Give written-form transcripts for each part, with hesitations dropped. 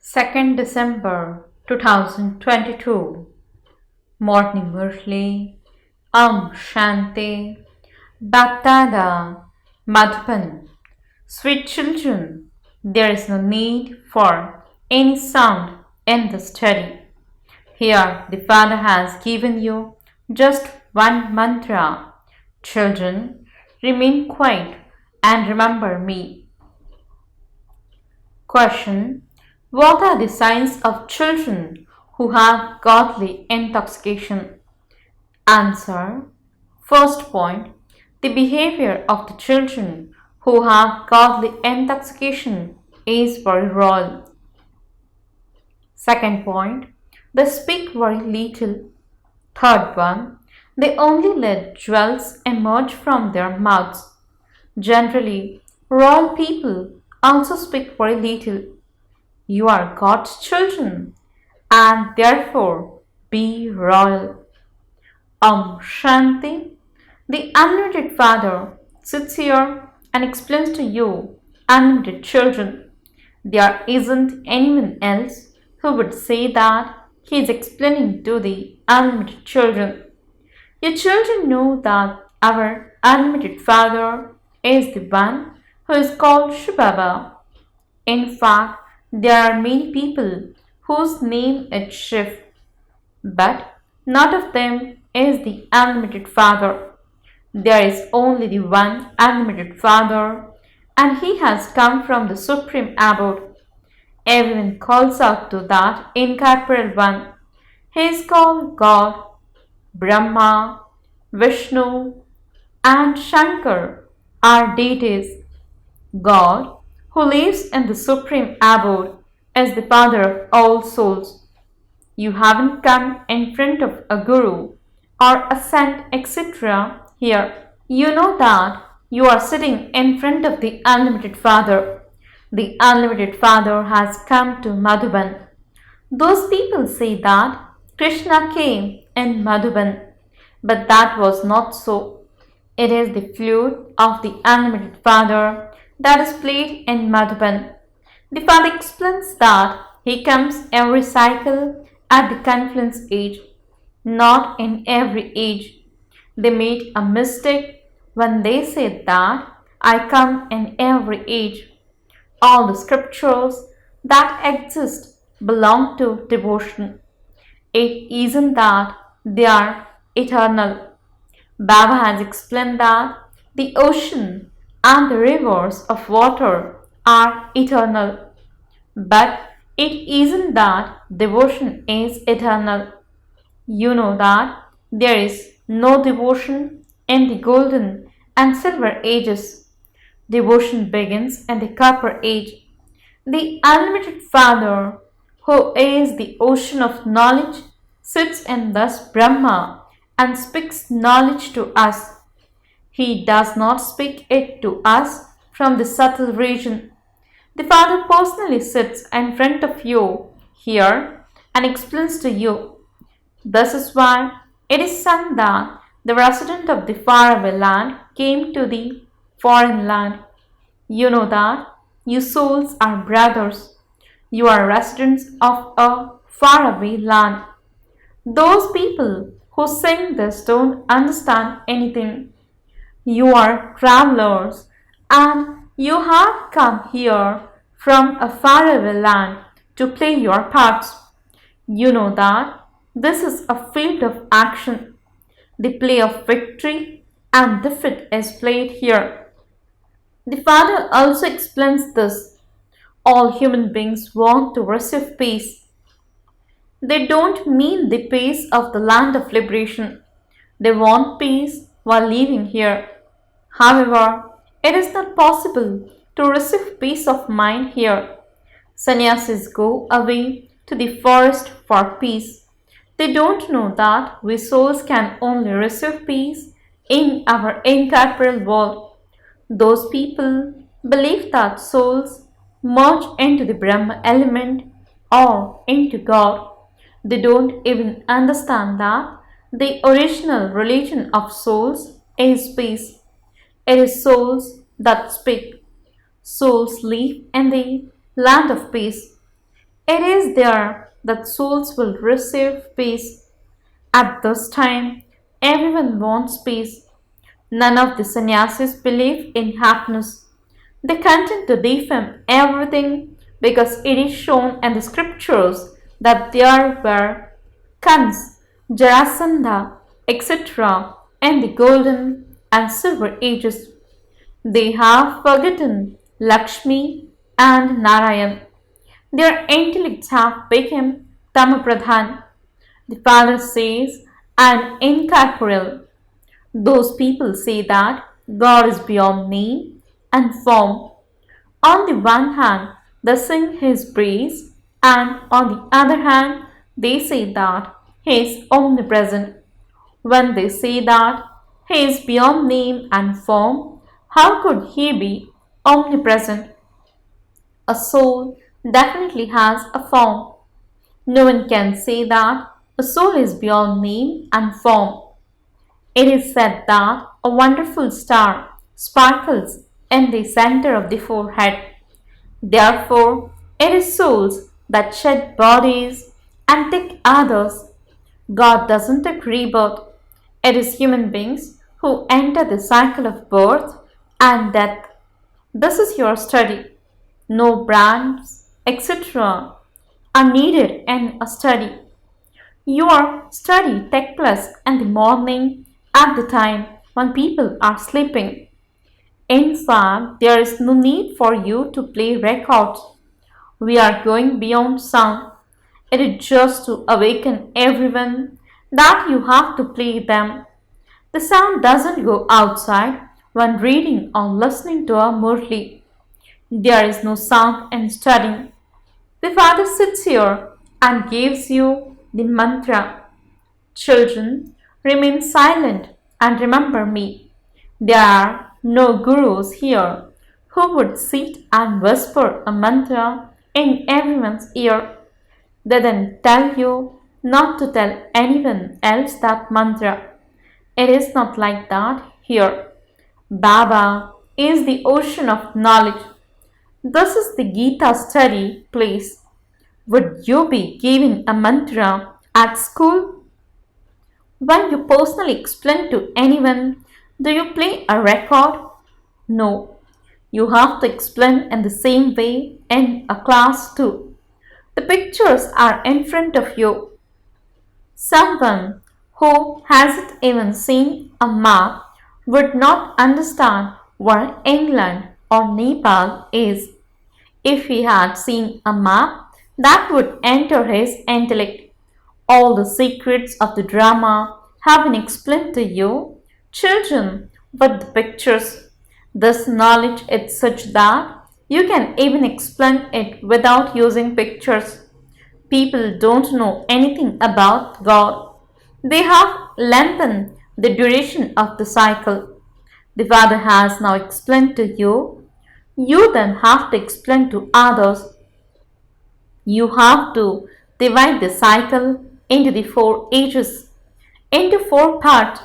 2nd December 2022 Morning Murli Shanti BapDada Madhuban. Sweet children, there is no need for any sound in the study. Here the Father has given you just one mantra. Children, remain quiet and remember me. Question: what are the signs of children who have godly intoxication? Answer: first point, the behavior of the children who have godly intoxication is very royal. Second point, they speak very little. Third one, they only let jewels emerge from their mouths. Generally, royal people also speak very little. You are God's children and therefore be royal. Shanti. The Unlimited Father sits here and explains to you, unlimited children. There isn't anyone else who would say that he is explaining to the unlimited children. Your children know that our Unlimited Father is the one who is called shivbaba. In fact, there are many people whose name is Shiv, but none of them is the Unlimited Father. There is only the one Unlimited Father, and he has come from the Supreme Abode. Everyone calls out to that incorporeal one. He is called God, Brahma, Vishnu, and Shankar are deities. God, who lives in the Supreme Abode, is the Father of all souls. You haven't come in front of a guru or a saint, etc. here. You know that you are sitting in front of the Unlimited Father. The Unlimited Father has come to Madhuban. Those people say that Krishna came in Madhuban, but that was not so. It is the flute of the Unlimited Father that is played in Madhuban. The Father explains that he comes every cycle at the confluence age, not in every age. They made a mistake when they said that I come in every age. All the scriptures that exist belong to devotion. It isn't that they are eternal. Baba has explained that the ocean and the rivers of water are eternal. But it isn't that devotion is eternal. You know that there is no devotion in the golden and silver ages. Devotion begins in the copper age. The Unlimited Father, who is the ocean of knowledge, sits in this Brahma and speaks knowledge to us. He does not speak it to us from the subtle region. The Father personally sits in front of you here and explains to you. This is why it is said that the resident of the faraway land came to the foreign land. You know that you souls are brothers. You are residents of a faraway land. Those people who sing this don't understand anything. You are travelers and you have come here from a faraway land to play your parts. You know that this is a field of action. The play of victory and defeat is played here. The Father also explains this. All human beings want to receive peace. They don't mean the peace of the land of liberation. They want peace while living here. However, it is not possible to receive peace of mind here. Sannyasis go away to the forest for peace. They don't know that we souls can only receive peace in our incorporeal world. Those people believe that souls merge into the Brahma element or into God. They don't even understand that the original religion of souls is peace. It is souls that speak. Souls live in the land of peace. It is there that souls will receive peace. At this time, everyone wants peace. None of the sannyasis believe in happiness. They continue to defame everything because it is shown in the scriptures that there were Kans, Jarasandha, etc. in the golden and silver ages. They have forgotten Lakshmi and Narayan. Their intellects have become Tamapradhan. The father says, I am incorporeal. Those people say that God is beyond name and form. On the one hand, they sing his praise, and on the other hand, they say that he is omnipresent. When they say that he is beyond name and form, how could he be omnipresent? A soul definitely has a form. No one can say that a soul is beyond name and form. It is said that a wonderful star sparkles in the center of the forehead. Therefore, it is souls that shed bodies and take others. God doesn't take rebirth. It is human beings who enter the cycle of birth and death. This is your study. No brands, etc. are needed in a study. Your study takes place in the morning at the time when people are sleeping. In fact, there is no need for you to play records. We are going beyond sound. It is just to awaken everyone that you have to play them. The sound doesn't go outside when reading or listening to a Murli. There is no sound in studying. The Father sits here and gives you the mantra. Children, remain silent and remember me. There are no gurus here who would sit and whisper a mantra in everyone's ear. They then tell you not to tell anyone else that mantra. It is not like that here. Baba is the ocean of knowledge. This is the Gita study place. Would you be giving a mantra at school? When you personally explain to anyone, do you play a record? No. You have to explain in the same way in a class too. The pictures are in front of you. Someone who hasn't even seen a map would not understand where England or Nepal is. If he had seen a map, that would enter his intellect. All the secrets of the drama have been explained to you, children, with the pictures. This knowledge is such that you can even explain it without using pictures. People don't know anything about God. They have lengthened the duration of the cycle. The Father has now explained to you. You then have to explain to others. You have to divide the cycle into the 4 ages, into 4 parts.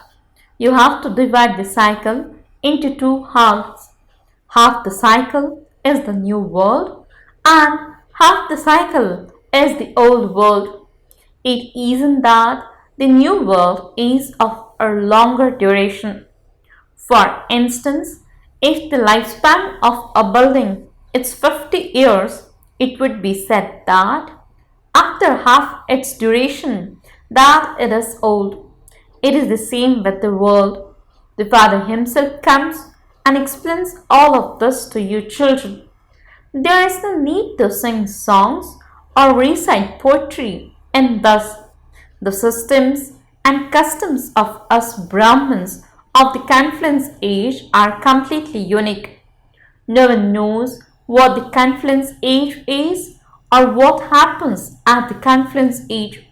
You have to divide the cycle into 2 halves. Half the cycle is the new world and half the cycle is the old world. It isn't that the new world is of a longer duration. For instance, if the lifespan of a building is 50 years, it would be said that after half its duration that it is old. It is the same with the world. The Father himself comes and explains all of this to you children. There is no need to sing songs or recite poetry, and thus the systems and customs of us Brahmins of the confluence age are completely unique. No one knows what the confluence age is or what happens at the confluence age.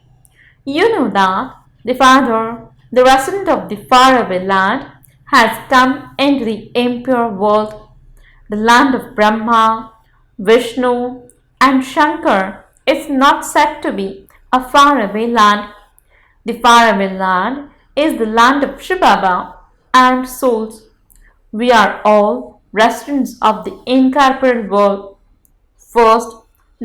You know that the Father, the resident of the faraway land, has come into the impure world. The land of Brahma, Vishnu, and Shankar is not said to be a faraway land. The faraway land is the land of shivbaba and souls. We are all residents of the incorporeal world. First,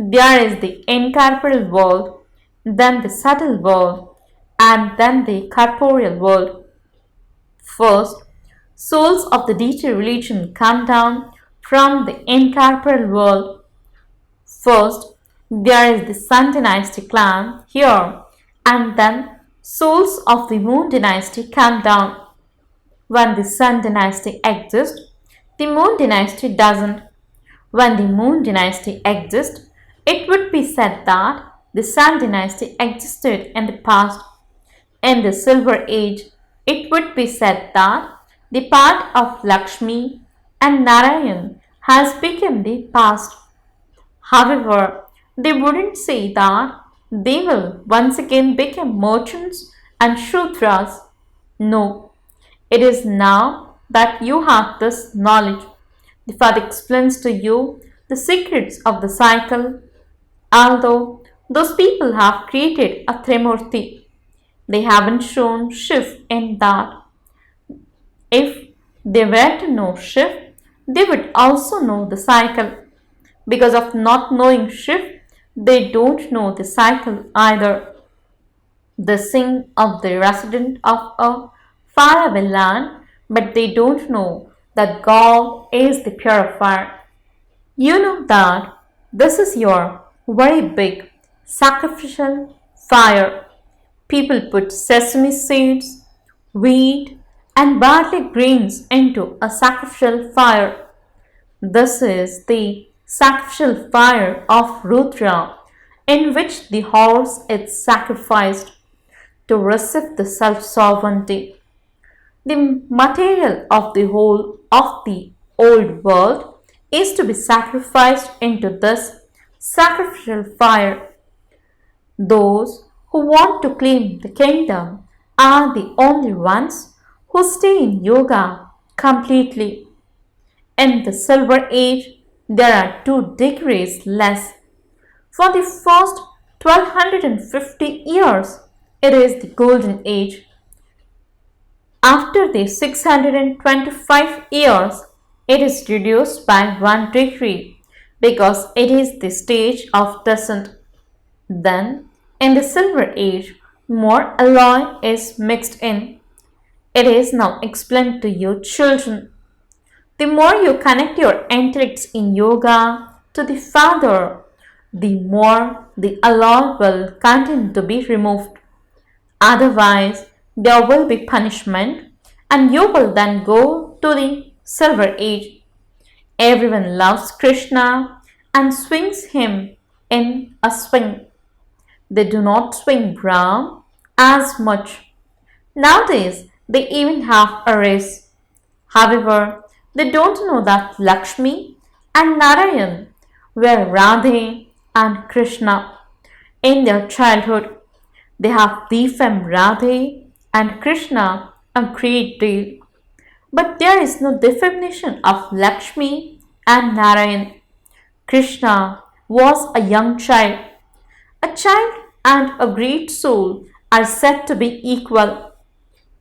there is the incorporeal world, then the subtle world, and then the corporeal world. First, souls of the deity religion come down from the incorporeal world. First, there is the Sun Dynasty clan here, and then souls of the Moon Dynasty come down. When the Sun Dynasty exists, the Moon Dynasty doesn't. When the Moon Dynasty exists, it would be said that the Sun Dynasty existed in the past. In the Silver Age, it would be said that the part of Lakshmi and Narayan has become the past. However, they wouldn't say that they will once again become merchants and Shudras. No, it is now that you have this knowledge. The Father explains to you the secrets of the cycle. Although those people have created a Trimurti, they haven't shown Shiv in that. If they were to know Shiv, they would also know the cycle. Because of not knowing Shiv, they don't know the cycle either. They sing of the resident of a faraway land, but they don't know that God is the purifier. You know that this is your very big sacrificial fire. People put sesame seeds, wheat, and barley grains into a sacrificial fire. This is the sacrificial fire of Rudra, in which the horse is sacrificed to receive the self-sovereignty. The material of the whole of the old world is to be sacrificed into this sacrificial fire. Those who want to claim the kingdom are the only ones who stay in yoga completely. In the Silver Age, there are 2 degrees less. For the first 1250 years, it is the Golden Age. After the 625 years, it is reduced by 1 degree because it is the stage of descent. Then, in the Silver Age, more alloy is mixed in. It is now explained to you children. The more you connect your intellects in yoga to the Father, the more the alloy will continue to be removed. Otherwise, there will be punishment and you will then go to the Silver Age. Everyone loves Krishna and swings him in a swing. They do not swing Brahm as much. Nowadays, they even have a race. However, they don't know that Lakshmi and Narayan were Radhe and Krishna in their childhood. They have defamed Radhe and Krishna a great deal. But there is no defamation of Lakshmi and Narayan. Krishna was a young child. A child and a great soul are said to be equal.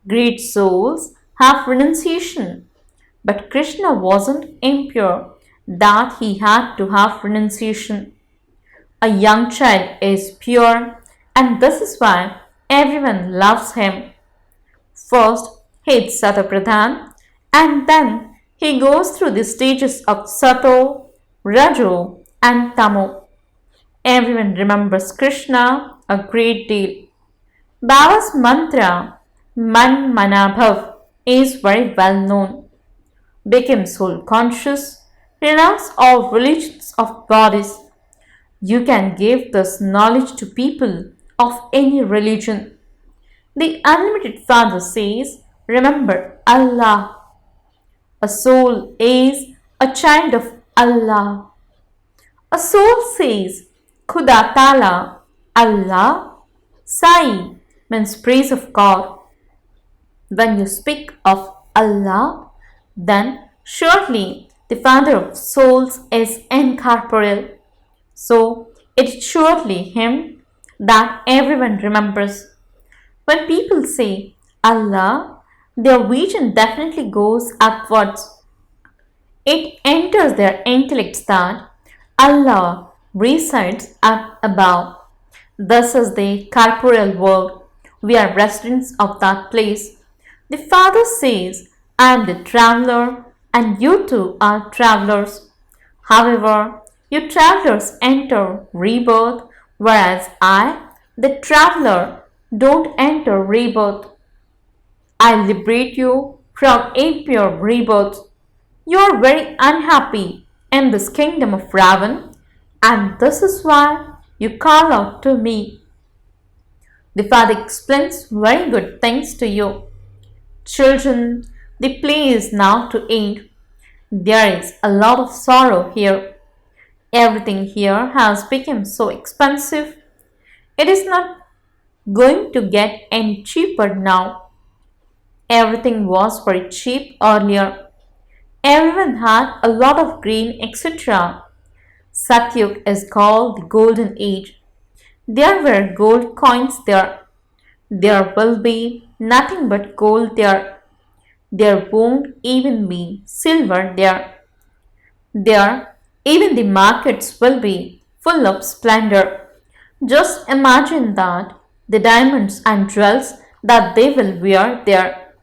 Great souls have renunciation, but Krishna wasn't impure that he had to have renunciation. A young child is pure, and this is why everyone loves him. First, he is Satapradhan, and then he goes through the stages of Sato, Rajo, and Tamo. Everyone remembers Krishna a great deal. Baba's mantra, Man Manabhav, is very well known. Become soul conscious, renounce all religions of bodies. You can give this knowledge to people of any religion. The Unlimited Father says, remember Allah. A soul is a child of Allah. A soul says, Khuda Ta'ala, Allah, Sai means praise of God. When you speak of Allah, then surely the Father of souls is incorporeal. So it's surely Him that everyone remembers. When people say Allah, their vision definitely goes upwards. It enters their intellects that Allah resides up above. This is the corporeal world. We are residents of that place. The Father says, I am the traveler, and you too are travelers. However, you travelers enter rebirth, whereas I, the traveler, don't enter rebirth. I liberate you from impure rebirth. You are very unhappy in this kingdom of Ravan, and this is why you call out to me. The Father explains very good things to you. Children, the play is now to end. There is a lot of sorrow here. Everything here has become so expensive. It is not going to get any cheaper now. Everything was very cheap earlier. Everyone had a lot of grain, etc. Satyug is called the Golden Age. There were gold coins there. There will be nothing but gold there. There won't even be silver there. There, even the markets will be full of splendor. Just imagine that the diamonds and jewels that they will wear there.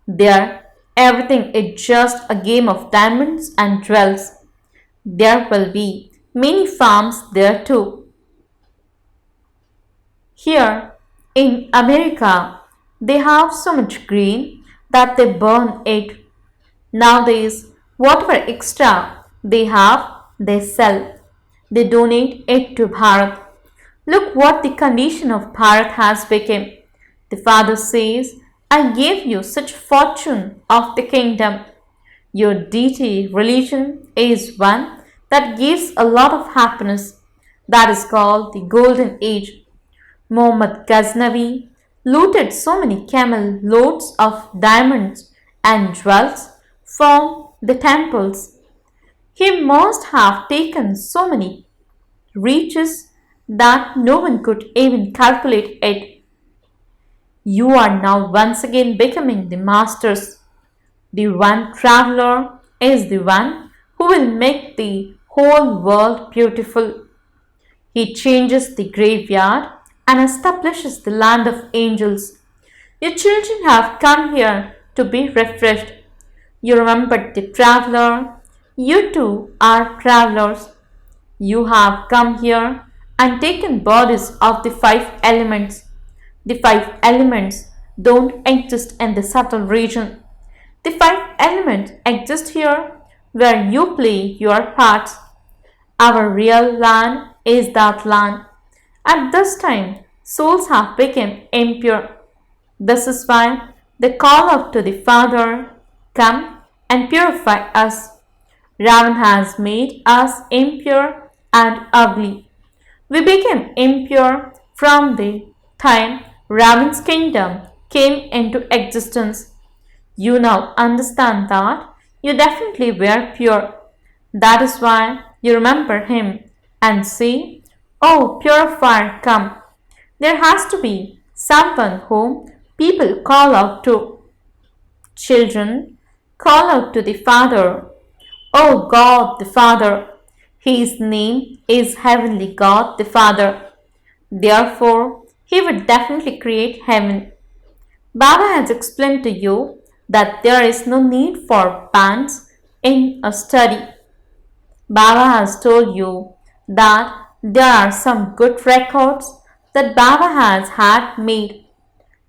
There, everything is just a game of diamonds and jewels. There will be many farms there too. Here in America, they have so much grain that they burn it. Nowadays, whatever extra they have, they sell. They donate it to Bharat. Look what the condition of Bharat has become. The Father says, I gave you such fortune of the kingdom. Your deity religion is one that gives a lot of happiness. That is called the Golden Age. Muhammad Ghaznavi looted so many camel loads of diamonds and jewels from the temples. He must have taken so many riches that no one could even calculate it. You are now once again becoming the masters. The one traveler is the one who will make the whole world beautiful. He changes the graveyard and establishes the land of angels. Your children have come here to be refreshed. You remembered the traveler. You too are travelers. You have come here and taken bodies of the five elements. The five elements don't exist in the subtle region. The five elements exist here where you play your parts. Our real land is that land. At this time, souls have become impure. This is why they call out to the Father, come and purify us. Ravan has made us impure and ugly. We became impure from the time Ravan's kingdom came into existence. You now understand that you definitely were pure. That is why you remember him and say, oh, purifier, come. There has to be someone whom people call out to. Children, call out to the Father. Oh God the Father. His name is Heavenly God the Father. Therefore, He would definitely create heaven. Baba has explained to you that there is no need for bands in a study. Baba has told you that there are some good records that Baba has had made.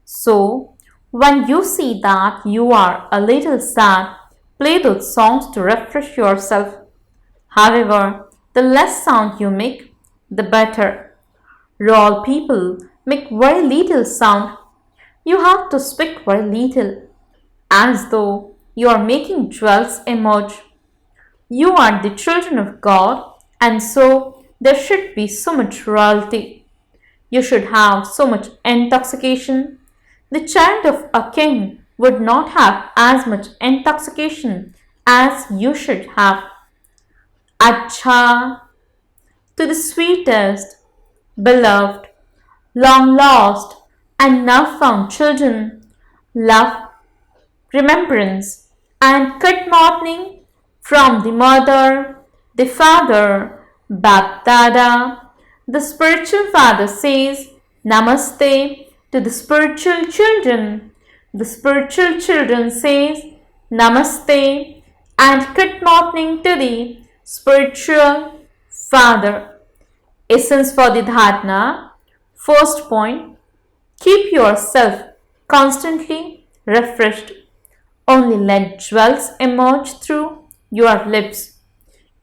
So, when you see that you are a little sad, play those songs to refresh yourself. However, the less sound you make, the better. Raw people make very little sound. You have to speak very little, as though you are making jewels emerge. You are the children of God, and so there should be so much royalty. You should have so much intoxication. The child of a king would not have as much intoxication as you should have. Acha, to the sweetest, beloved, long lost, and now found children, love, remembrance, and good morning from the mother, the father, BapDada. The spiritual father says Namaste to the spiritual children. The spiritual children says Namaste and good morning to the spiritual father. Essence for the dharana. First point, keep yourself constantly refreshed. Only let jewels emerge through your lips.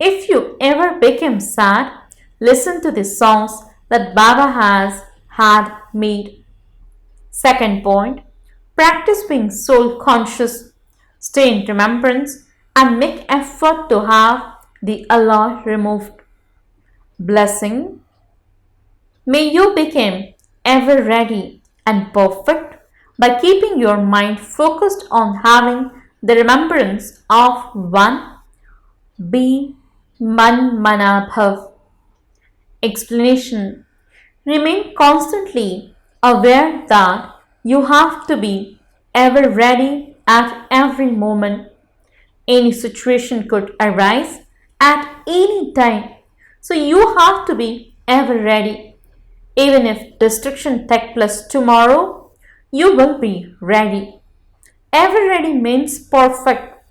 If you ever become sad, listen to the songs that Baba has had made. Second point, practice being soul conscious. Stay in remembrance and make effort to have the alloy removed. Blessing. May you become ever ready and perfect by keeping your mind focused on having the remembrance of one. Be Man Mana Bhav. Explanation. Remain constantly aware that you have to be ever ready at every moment. Any situation could arise at any time, so you have to be ever ready. Even if destruction takes place tomorrow, you will be ready. Ever ready means perfect.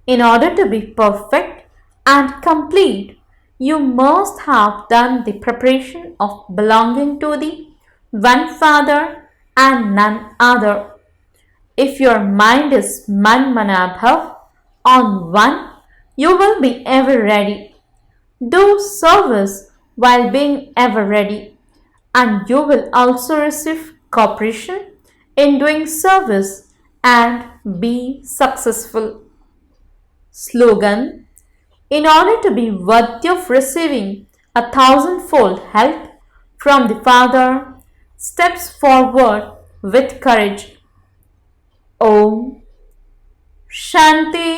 In order to be perfect and complete, you must have done the preparation of belonging to the one Father and none other. If your mind is Man Mana Bhav on one, you will be ever ready. Do service while being ever ready, and you will also receive cooperation in doing service and be successful. Slogan. In order to be worthy of receiving a thousandfold help from the Father, steps forward with courage. Om Shanti